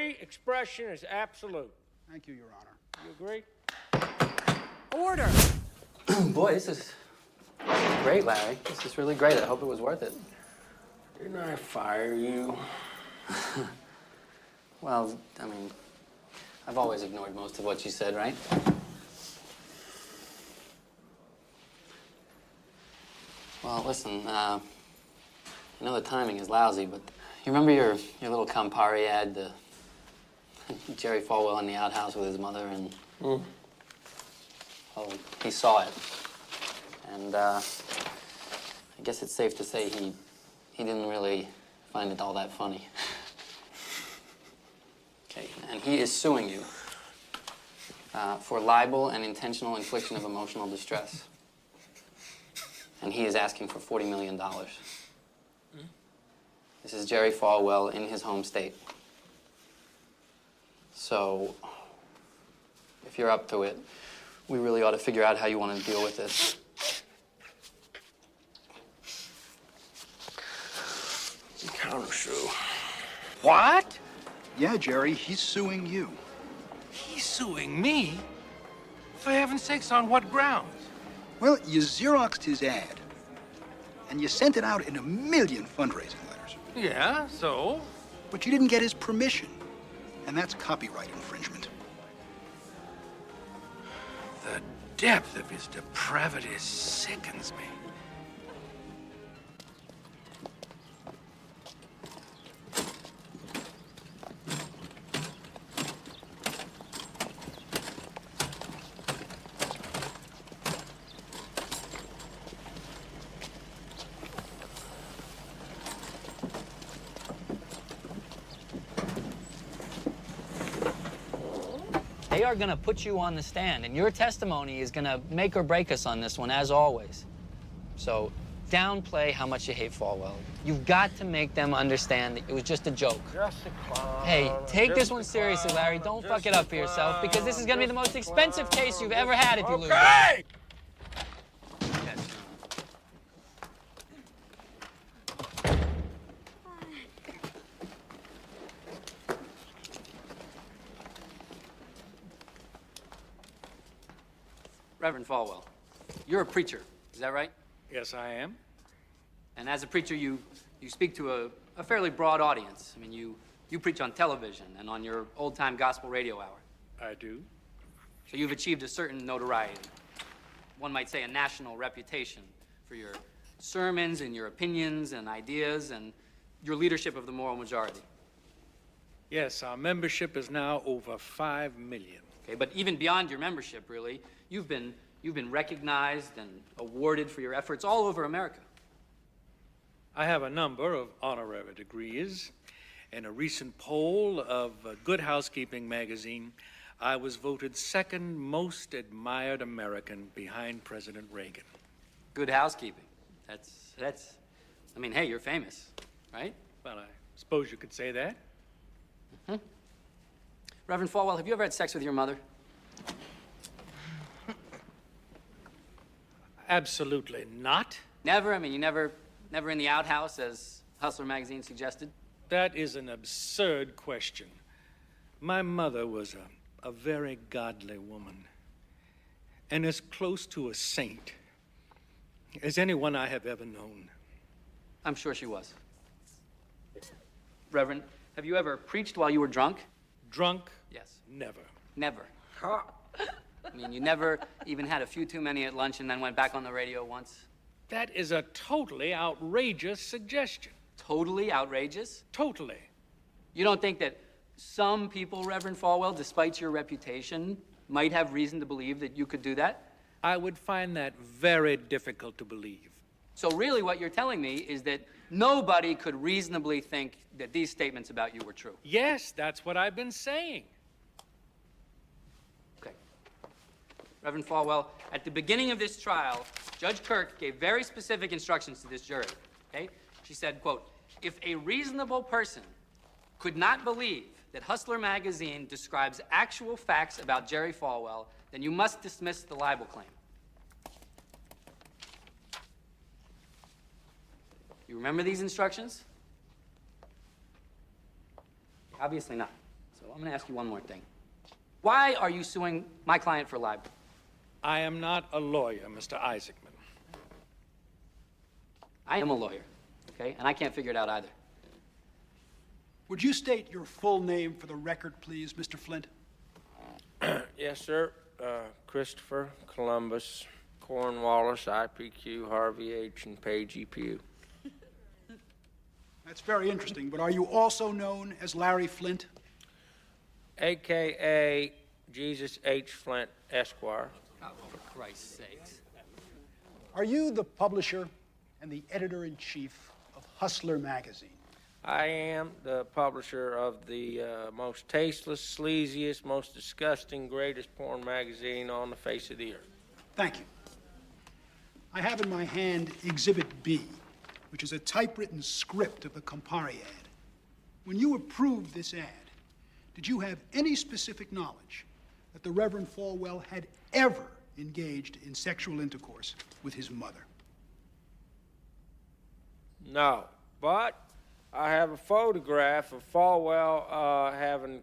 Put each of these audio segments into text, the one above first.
free expression is absolute. Thank you, Your Honor. You agree? Order! Boy, this is great, Larry. This is really great. I hope it was worth it. Didn't I fire you? Well, I mean, I've always ignored most of what you said, right? Well, listen, I know the timing is lousy, but you remember your little Campari ad, the Jerry Falwell in the outhouse with his mother, and well, he saw it, and I guess it's safe to say he didn't really find it all that funny. Okay, and he is suing you for libel and intentional infliction of emotional distress. And he is asking for $40 million. This is Jerry Falwell in his home state. So, if you're up to it, we really ought to figure out how you want to deal with this. Countersue. What? Yeah, Jerry, he's suing you. He's suing me? For heaven's sakes, on what grounds? Well, you Xeroxed his ad, and you sent it out in 1 million fundraising letters. Yeah, so? But you didn't get his permission, and that's copyright infringement. The depth of his depravity sickens me. They are going to put you on the stand, and your testimony is going to make or break us on this one, as always. So downplay how much you hate Falwell. You've got to make them understand that it was just a joke. Just a clown. Hey, take this one seriously, Larry. Don't fuck it up for yourself, because this is going to be the most expensive case you've ever had if you lose. Okay! Reverend Falwell, you're a preacher, is that right? Yes, I am. And as a preacher, you speak to a fairly broad audience. I mean, you preach on television and on your old-time gospel radio hour. I do. So you've achieved a certain notoriety. One might say a national reputation for your sermons and your opinions and ideas and your leadership of the moral majority. Yes, our membership is now over 5 million. Okay, but even beyond your membership, really, you've been recognized and awarded for your efforts all over America. I have a number of honorary degrees. In a recent poll of Good Housekeeping magazine, I was voted second most admired American behind President Reagan. Good housekeeping. That's, I mean, hey, you're famous, right? Well, I suppose you could say that. Mm-hmm. Reverend Falwell, have you ever had sex with your mother? Absolutely not. Never? I mean, you never in the outhouse, as Hustler magazine suggested? That is an absurd question. My mother was a very godly woman, and as close to a saint as anyone I have ever known. I'm sure she was. Reverend, have you ever preached while you were drunk? Drunk? Yes. Never. Never. I mean, you never even had a few too many at lunch and then went back on the radio once? That is a totally outrageous suggestion. Totally outrageous? Totally. You don't think that some people, Reverend Falwell, despite your reputation, might have reason to believe that you could do that? I would find that very difficult to believe. So really what you're telling me is that nobody could reasonably think that these statements about you were true? Yes, that's what I've been saying. Okay. Reverend Falwell, at the beginning of this trial, Judge Kirk gave very specific instructions to this jury, okay? She said, quote, if a reasonable person could not believe that Hustler magazine describes actual facts about Jerry Falwell, then you must dismiss the libel claim. You remember these instructions? Obviously not. So I'm going to ask you one more thing. Why are you suing my client for libel? I am not a lawyer, Mr. Isaacman. I am a lawyer, okay? And I can't figure it out either. Would you state your full name for the record, please, Mr. Flint? Yes, sir. Christopher Columbus, Cornwallis, IPQ, Harvey H., and Page EPU. That's very interesting, but are you also known as Larry Flint? AKA Jesus H. Flint, Esquire. Oh, for Christ's sakes. Are you the publisher and the editor-in-chief of Hustler magazine? I am the publisher of the most tasteless, sleaziest, most disgusting, greatest porn magazine on the face of the earth. Thank you. I have in my hand Exhibit B, which is a typewritten script of the Campari ad. When you approved this ad, did you have any specific knowledge that the Reverend Falwell had ever engaged in sexual intercourse with his mother? No, but I have a photograph of Falwell having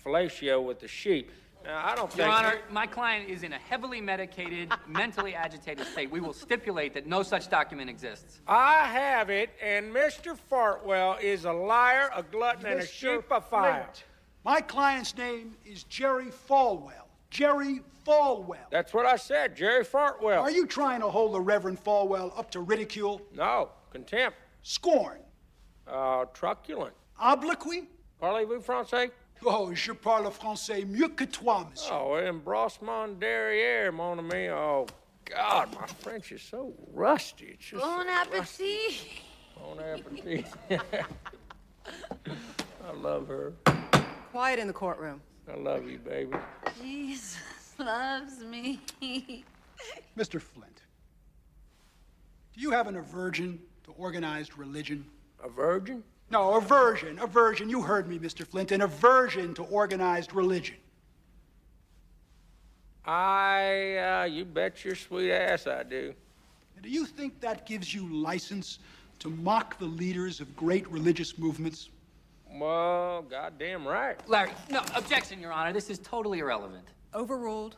fellatio with the sheep. Now, I don't think... Your Honor, my client is in a heavily medicated, mentally agitated state. We will stipulate that no such document exists. I have it, and Mr. Fartwell is a liar, a glutton, and a Mr. sheep of fire. Flint, my client's name is Jerry Falwell. Jerry Falwell. That's what I said, Jerry Fartwell. Are you trying to hold the Reverend Falwell up to ridicule, No, contempt, scorn, truculent. obloquy? Parlez-vous français? Oh, je parle français mieux que toi, monsieur. Oh, embrassement derrière, mon ami. Oh, God, my French is so rusty. It's just Bon so appetit. rusty. Bon appetit. I love her. Quiet in the courtroom. I love you, baby. Jesus loves me. Mr. Flint, do you have an aversion to organized religion? A virgin? No, aversion. You heard me, Mr. Flint. An aversion to organized religion. You bet your sweet ass I do. And do you think that gives you license to mock the leaders of great religious movements? Well, goddamn right. Larry, no, objection, Your Honor. This is totally irrelevant. Overruled.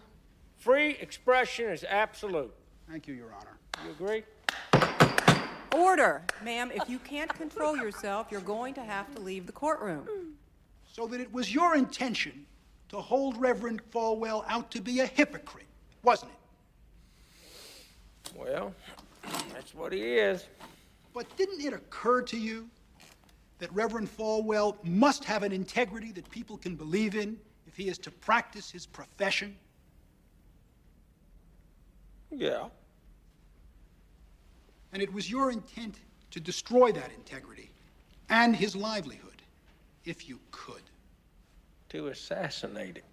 Free expression is absolute. Thank you, Your Honor. You agree? Order. Ma'am, if you can't control yourself, you're going to have to leave the courtroom. So that it was your intention to hold Reverend Falwell out to be a hypocrite, wasn't it? Well, that's what he is. But didn't it occur to you that Reverend Falwell must have an integrity that people can believe in if he is to practice his profession? Yeah. And it was your intent to destroy that integrity and his livelihood, if you could. To assassinate it.